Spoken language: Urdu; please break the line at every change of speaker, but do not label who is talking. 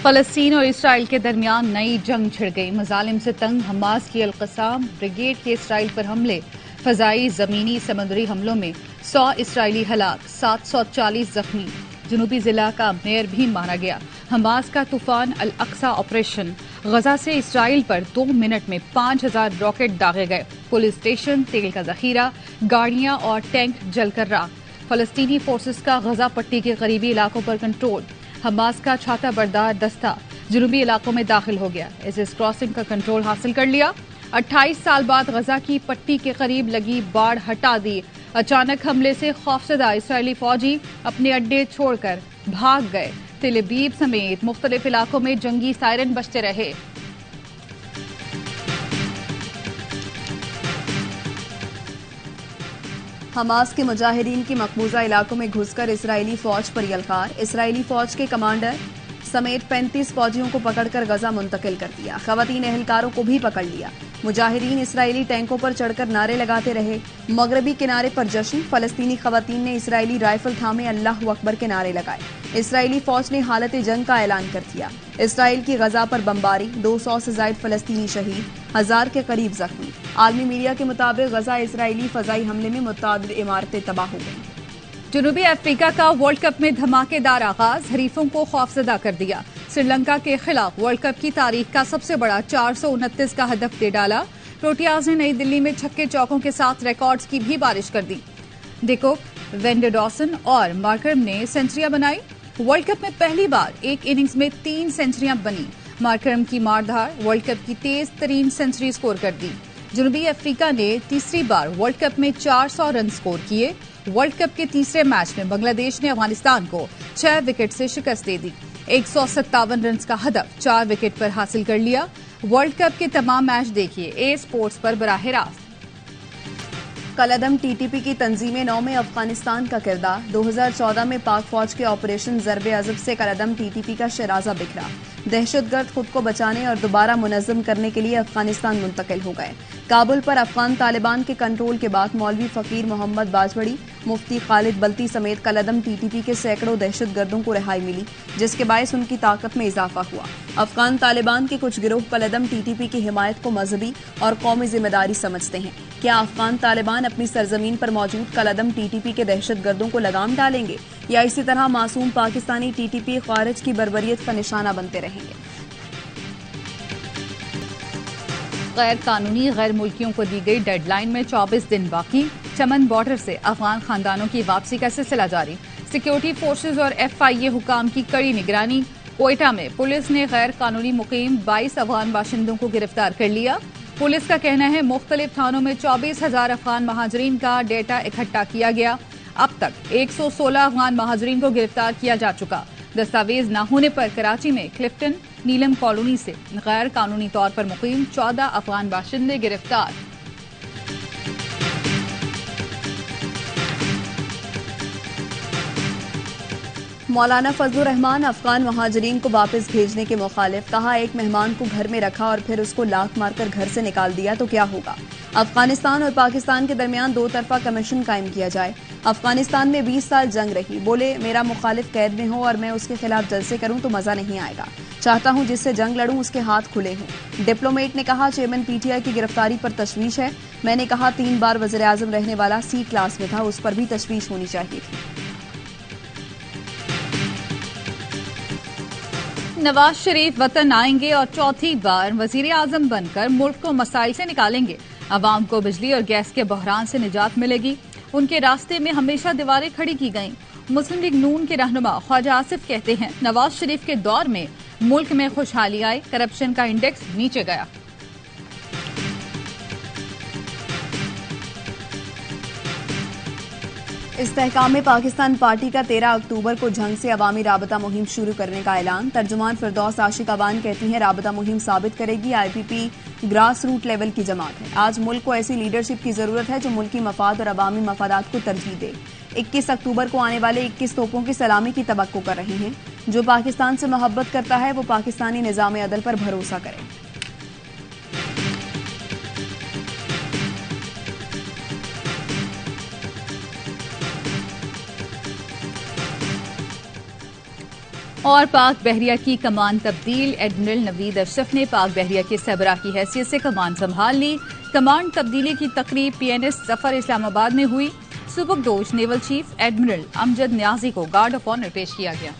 فلسطین اور اسرائیل کے درمیان نئی جنگ چھڑ گئی. مظالم سے تنگ حماس کی القسام بریگیڈ کے اسرائیل پر حملے. فضائی، زمینی، سمندری حملوں میں 100 اسرائیلی ہلاک، 740 زخمی. جنوبی ضلع کا میئر بھی مارا گیا. حماس کا طوفان الاقصی آپریشن. غزہ سے اسرائیل پر 2 منٹ میں 5000 راکٹ داغے گئے. پولیس اسٹیشن، تیل کا ذخیرہ، گاڑیاں اور ٹینک جل کر راکھ. فلسطینی فورسز کا غزہ پٹی کے قریبی علاقوں پر کنٹرول. حماس کا چھاتا بردار دستہ جنوبی علاقوں میں داخل ہو گیا. ایزس کراسنگ کا کنٹرول حاصل کر لیا. 28 سال بعد غزہ کی پٹی کے قریب لگی باڑ ہٹا دی. اچانک حملے سے خوفزدہ اسرائیلی فوجی اپنے اڈے چھوڑ کر بھاگ گئے. تل ابیب سمیت مختلف علاقوں میں جنگی سائرن بجتے رہے.
حماس کے مجاہدین کی مقبوضہ علاقوں میں گھس کر اسرائیلی فوج پر یلغار. اسرائیلی فوج کے کمانڈر سمیت 35 فوجیوں کو پکڑ کر غزہ منتقل کر دیا. خواتین اہلکاروں کو بھی پکڑ لیا. مجاہدین اسرائیلی ٹینکوں پر چڑھ کر نعرے لگاتے رہے. مغربی کنارے پر جشن. فلسطینی خواتین نے اسرائیلی رائفل تھامے اللہ اکبر کے نعرے لگائے. اسرائیلی فوج نے حالت جنگ کا اعلان کر دیا. اسرائیل کی غزہ پر بمباری. 200 سے زائد فلسطینی شہید، 1000 کے قریب زخمی. عالمی میڈیا کے مطابق غزہ اسرائیلی فضائی حملے میں متعدد عمارتیں تباہ ہو گئیں.
جنوبی افریقہ کا ورلڈ کپ میں دھماکے دار آغاز. حریفوں کو خوفزدہ کر دیا. سری لنکا کے خلاف ورلڈ کپ کی تاریخ کا سب سے بڑا 429 کا ہدف دے ڈالا. پروٹیاز نے نئی دلی میں چھکے چوکوں کے ساتھ ریکارڈز کی بھی بارش کر دی. ڈیکوک، وینڈر ڈاسن اور مارکرم نے سنچریاں بنائی. ورلڈ کپ میں پہلی بار ایک اننگز میں 3 سنچریاں بنی. مارکرم کی ماردھار ورلڈ کپ کی تیز ترین سنچری سکور کر دی. جنوبی افریقہ نے تیسری بار ورلڈ کپ میں 400 رن سکور کیے. ورلڈ کپ کے تیسرے میچ میں بنگلہ دیش نے افغانستان کو 6 وکٹ سے شکست دے دی. 157 رنز کا ہدف 4 وکٹ پر حاصل کر لیا. ورلڈ کپ کے تمام میچ دیکھیے اے اسپورٹس پر براہ راست.
کالعدم ٹی ٹی پی کی تنظیم نو میں افغانستان کا کردار. 2014 میں پاک فوج کے آپریشن ضرب عضب سے کالعدم ٹی ٹی پی کا شیرازہ بکھرا. دہشت گرد خود کو بچانے اور دوبارہ منظم کرنے کے لیے افغانستان منتقل ہو گئے. کابل پر افغان طالبان کے کنٹرول کے بعد مولوی فقیر محمد باجوڑی، مفتی خالد بلتی سمیت کالعدم ٹی ٹی پی کے سینکڑوں دہشت گردوں کو رہائی ملی، جس کے باعث ان کی طاقت میں اضافہ ہوا. افغان طالبان کے کچھ گروہ کالعدم ٹی ٹی پی کی حمایت کو مذہبی اور قومی ذمہ داری سمجھتے ہیں. کیا افغان طالبان اپنی سرزمین پر موجود کالعدم ٹی ٹی پی کے دہشت گردوں کو لگام ڈالیں گے یا اسی طرح معصوم پاکستانی ٹی ٹی پی خارج کی بربریت کا نشانہ بنتے رہیں گے؟
غیر قانونی غیر ملکیوں کو دی گئی ڈیڈ لائن میں 24 دن باقی. چمن بارڈر سے افغان خاندانوں کی واپسی کا سلسلہ جاری. سیکیورٹی فورسز اور ایف آئی اے حکام کی کڑی نگرانی. کوئٹہ میں پولیس نے غیر قانونی مقیم 22 افغان باشندوں کو گرفتار کر لیا. پولیس کا کہنا ہے مختلف تھانوں میں 24,000 افغان مہاجرین کا ڈیٹا اکٹھا کیا گیا. اب تک 116 افغان مہاجرین کو گرفتار کیا جا چکا. دستاویز نہ ہونے پر کراچی میں کلفٹن نیلم کالونی سے غیر قانونی طور پر مقیم 14 افغان باشندے گرفتار.
مولانا فضل الرحمان افغان مہاجرین کو واپس بھیجنے کے مخالف. کہا ایک مہمان کو گھر میں رکھا اور پھر اس کو لات مار کر گھر سے نکال دیا تو کیا ہوگا. افغانستان اور پاکستان کے درمیان 2 طرفہ کمیشن قائم کیا جائے. افغانستان میں 20 سال جنگ رہی. بولے میرا مخالف قید میں ہو اور میں اس کے خلاف جلسے کروں تو مزہ نہیں آئے گا. چاہتا ہوں جس سے جنگ لڑوں اس کے ہاتھ کھلے ہوں. ڈپلومیٹ نے کہا چیئرمین پی ٹی آئی کی گرفتاری پر تشویش ہے. میں نے کہا 3 بار وزیر اعظم رہنے والا سی کلاس میں تھا، اس پر بھی تشویش ہونی چاہیے تھی.
نواز شریف وطن آئیں گے اور چوتھی بار وزیر اعظم بن کر ملک کو مسائل سے نکالیں گے. عوام کو بجلی اور گیس کے بحران سے نجات ملے گی. ان کے راستے میں ہمیشہ دیواریں کھڑی کی گئیں. مسلم لیگ نون کے رہنما خواجہ آصف کہتے ہیں نواز شریف کے دور میں ملک میں خوشحالی آئی، کرپشن کا انڈیکس نیچے گیا.
استحکام پاکستان پارٹی کا 13 اکتوبر کو جھنگ سے عوامی رابطہ مہم شروع کرنے کا اعلان. ترجمان فردوس عاشق اوان کہتی ہیں رابطہ مہم ثابت کرے گی آئی پی پی گراس روٹ لیول کی جماعت ہے. آج ملک کو ایسی لیڈرشپ کی ضرورت ہے جو ملکی مفاد اور عوامی مفادات کو ترجیح دے. 21 اکتوبر کو آنے والے 21 توپوں کی سلامی کی توقع کر رہے ہیں. جو پاکستان سے محبت کرتا ہے وہ پاکستانی نظام عدل پر بھروسہ کرے.
اور پاک بحریہ کی کمان تبدیل، ایڈمرل نوید اشرف نے پاک بحریہ کے سربراہ کی حیثیت سے کمان سنبھال لی۔ کمان تبدیلی کی تقریب PNS ظفر اسلام آباد میں ہوئی۔ سبکدوش نیول چیف ایڈمرل امجد نیازی کو گارڈ آف آنر پیش کیا گیا۔